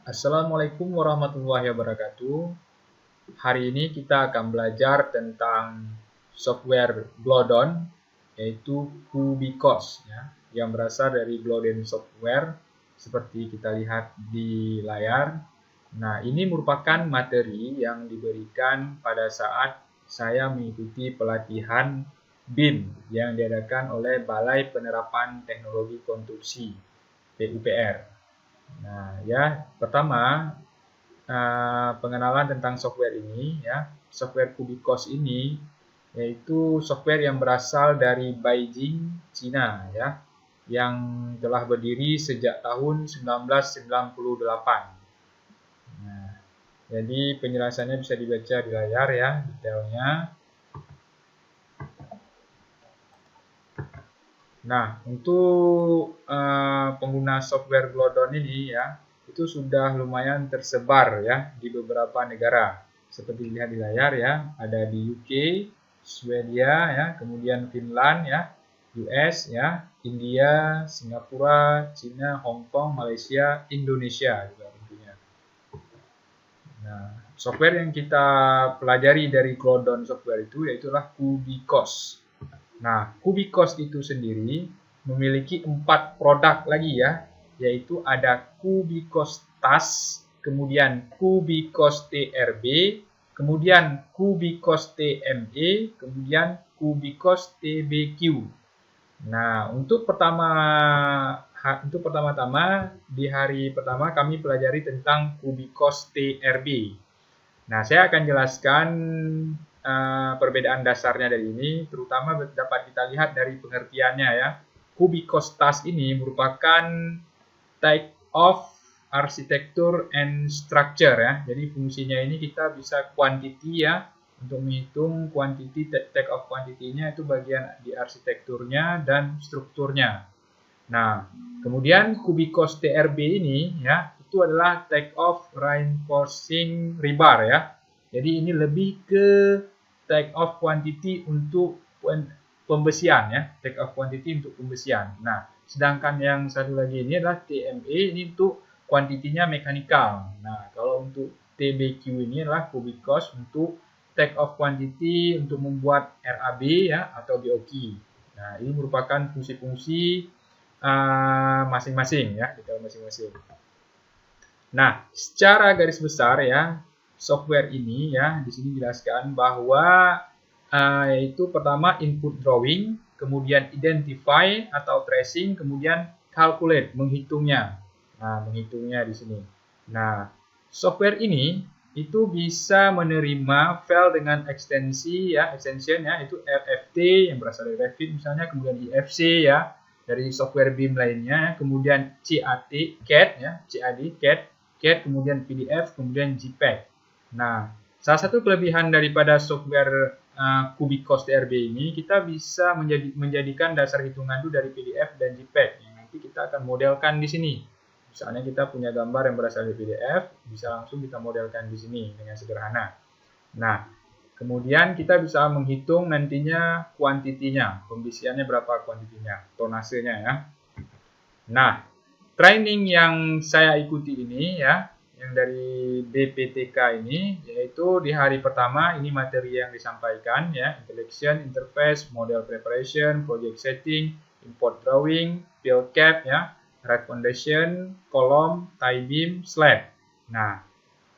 Assalamualaikum warahmatullahi wabarakatuh. Hari ini kita akan belajar tentang software Glodon, yaitu Kubicos, ya, yang berasal dari Glodon Software, seperti kita lihat di layar. Nah, ini merupakan materi yang diberikan pada saat saya mengikuti pelatihan BIM yang diadakan oleh Balai Penerapan Teknologi Konstruksi (PUPR). Nah, ya, pertama pengenalan tentang software ini, ya. Software Kubicos ini yaitu software yang berasal dari Beijing, Cina, ya, yang telah berdiri sejak tahun 1998. Nah, jadi penjelasannya bisa dibaca di layar, ya, detailnya. Nah, untuk pengguna software Glodon ini, ya, itu sudah lumayan tersebar, ya, di beberapa negara. Seperti dilihat di layar, ya, ada di UK, Swedia, ya, kemudian Finland, ya, US, ya, India, Singapura, Cina, Hong Kong, Malaysia, Indonesia juga tentunya. Nah, software yang kita pelajari dari Glodon software itu yaitulah Kubicos. Nah, Kubicos itu sendiri memiliki 4 produk lagi, ya, yaitu ada Kubicos TAS, kemudian Kubicos TRB, kemudian Kubicos TME, kemudian Kubicos TBQ. Nah, untuk pertama-tama di hari pertama kami pelajari tentang Kubicos TRB. Nah, saya akan jelaskan perbedaan dasarnya dari ini, terutama dapat kita lihat dari pengertiannya, ya. Kubicos TAS ini merupakan type of architecture and structure, ya. Jadi fungsinya ini kita bisa quantity, ya, untuk menghitung quantity, take off quantity-nya itu bagian di arsitekturnya dan strukturnya. Nah, kemudian Kubicos TRB ini, ya, itu adalah take off reinforcing rebar, ya. Jadi ini lebih ke take off quantity untuk pembesian, ya, take off quantity untuk pembesian. Nah, sedangkan yang satu lagi ini adalah TME, ini untuk kuantitinya mekanikal. Nah, kalau untuk TBQ ini adalah Kubicos untuk take off quantity untuk membuat RAB, ya, atau BOQ. Nah, ini merupakan fungsi-fungsi masing-masing, ya, detail masing-masing. Nah, secara garis besar, ya, software ini, ya, di sini dijelaskan bahwa yaitu pertama input drawing, kemudian identify atau tracing, kemudian calculate, menghitungnya. Nah, menghitungnya di sini. Nah, software ini itu bisa menerima file dengan ekstensi, ya, extension, ya, itu RFT yang berasal dari Revit misalnya, kemudian IFC, ya, dari software BIM lainnya, kemudian CAD, ya, CAD, kemudian PDF, kemudian JPEG. Nah, salah satu kelebihan daripada software Kubicos TRB ini, kita bisa menjadikan dasar hitungan itu dari PDF dan JPEG. Yang nanti kita akan modelkan di sini. Misalnya kita punya gambar yang berasal dari PDF, bisa langsung kita modelkan di sini dengan sederhana. Nah, kemudian kita bisa menghitung nantinya kuantitinya, pembesiannya berapa kuantitinya, tonasenya, ya. Nah, training yang saya ikuti ini, ya, yang dari BPTK ini, yaitu di hari pertama ini materi yang disampaikan, ya, intellection, interface, model preparation, project setting, import drawing, field cap, ya, right foundation, kolom, tie beam, slab. Nah,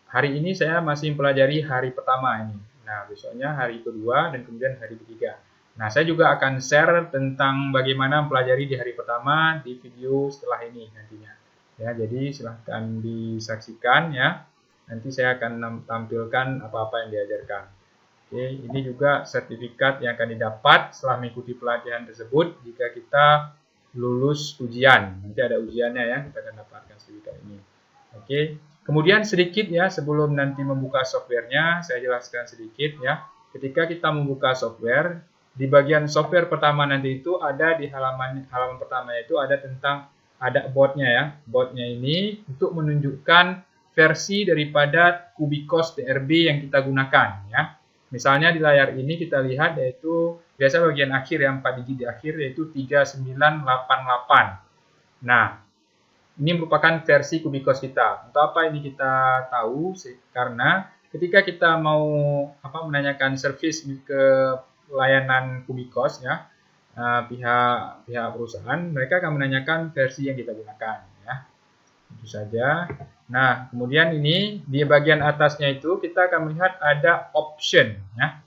hari ini saya masih mempelajari hari pertama ini. Nah, besoknya hari kedua dan kemudian hari ketiga. Nah, saya juga akan share tentang bagaimana mempelajari di hari pertama di video setelah ini nantinya. Ya, jadi silahkan disaksikan, ya. Nanti saya akan tampilkan apa-apa yang diajarkan. Oke, ini juga sertifikat yang akan didapat setelah mengikuti pelatihan tersebut jika kita lulus ujian. Nanti ada ujiannya, ya, kita akan dapatkan sertifikat ini. Oke, kemudian sedikit, ya, sebelum nanti membuka softwarenya, saya jelaskan sedikit, ya. Ketika kita membuka software, di bagian software pertama nanti itu ada di halaman pertama itu ada boardnya, ya. Boardnya ini untuk menunjukkan versi daripada Kubicos TRB yang kita gunakan, ya. Misalnya di layar ini kita lihat yaitu biasa bagian akhir yang 4 digit di akhir yaitu 3988. Nah, Ini merupakan versi Kubikos kita. Untuk apa ini kita tahu? Karena ketika kita mau menanyakan service ke layanan Kubikos ya, pihak perusahaan, mereka akan menanyakan versi yang kita gunakan ya. Itu saja. Nah, kemudian ini di bagian atasnya itu kita akan melihat ada option ya.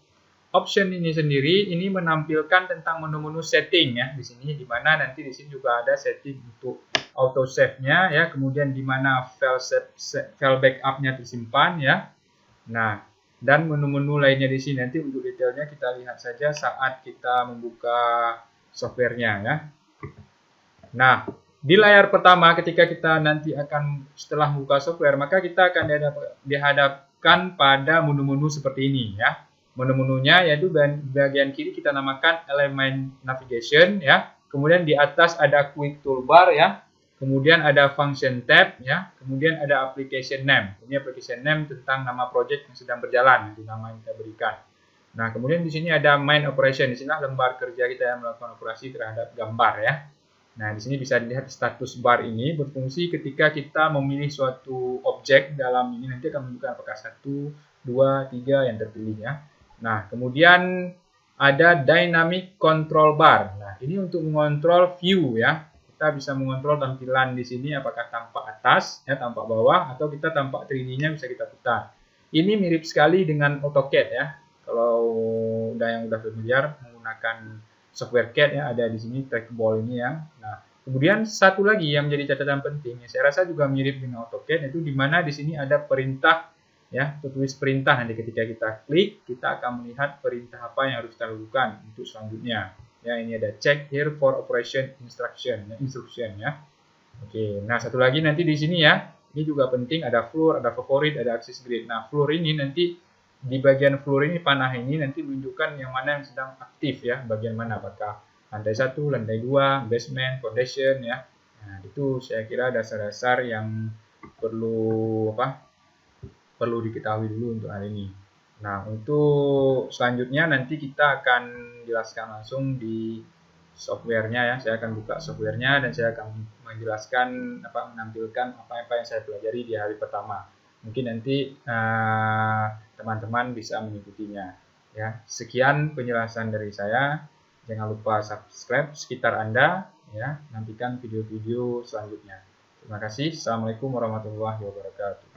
Option ini sendiri ini menampilkan tentang menu-menu setting ya di sini, di mana nanti di sini juga ada setting untuk auto save-nya ya, kemudian di mana file backup-nya tersimpan ya. Nah, dan menu-menu lainnya di sini nanti untuk detailnya kita lihat saja saat kita membuka softwarenya ya. Nah, di layar pertama ketika kita nanti akan setelah membuka software, maka kita akan dihadapkan pada menu-menu seperti ini ya. Menu-menunya yaitu bagian kiri kita namakan element navigation ya. Kemudian di atas ada quick toolbar ya. Kemudian ada function tab ya. Kemudian ada application name. Ini application name tentang nama project yang sedang berjalan, itu nama yang kita berikan. Nah, kemudian di sini ada main operation. Di sini lembar kerja kita yang melakukan operasi terhadap gambar ya. Nah, di sini bisa dilihat status bar ini berfungsi ketika kita memilih suatu objek dalam ini, nanti akan menunjukkan apakah 1, 2, 3 yang terpilih ya. Nah, kemudian ada dynamic control bar. Nah, ini untuk mengontrol view ya. Kita bisa mengontrol tampilan di sini apakah tampak atas ya, tampak bawah, atau kita tampak 3D-nya bisa kita putar. Ini mirip sekali dengan AutoCAD ya. Kalau yang udah familiar menggunakan software CAD ya, ada di sini trackball ini ya. Nah, kemudian satu lagi yang menjadi catatan penting, ya, saya rasa juga mirip dengan AutoCAD, itu di mana di sini ada perintah ya, tertulis perintah. Nanti ketika kita klik, kita akan melihat perintah apa yang harus kita lakukan untuk selanjutnya. Ya, ini ada check here for operation instruction ya. Oke, nah satu lagi nanti di sini ya, ini juga penting, ada floor, ada favorit, ada access grid. Nah, floor ini nanti di bagian floor ini, panah ini nanti menunjukkan yang mana yang sedang aktif ya, bagian mana, apakah lantai 1, lantai 2, basement, foundation ya. Nah, itu saya kira dasar-dasar yang perlu diketahui dulu untuk hari ini. Nah, untuk selanjutnya nanti kita akan jelaskan langsung di softwarenya ya. Saya akan buka softwarenya dan saya akan menjelaskan menampilkan apa yang saya pelajari di hari pertama. Mungkin nanti teman-teman bisa mengikutinya ya. Sekian penjelasan dari saya. Jangan lupa subscribe sekitar Anda ya. Nantikan video-video selanjutnya. Terima kasih. Assalamualaikum warahmatullahi wabarakatuh.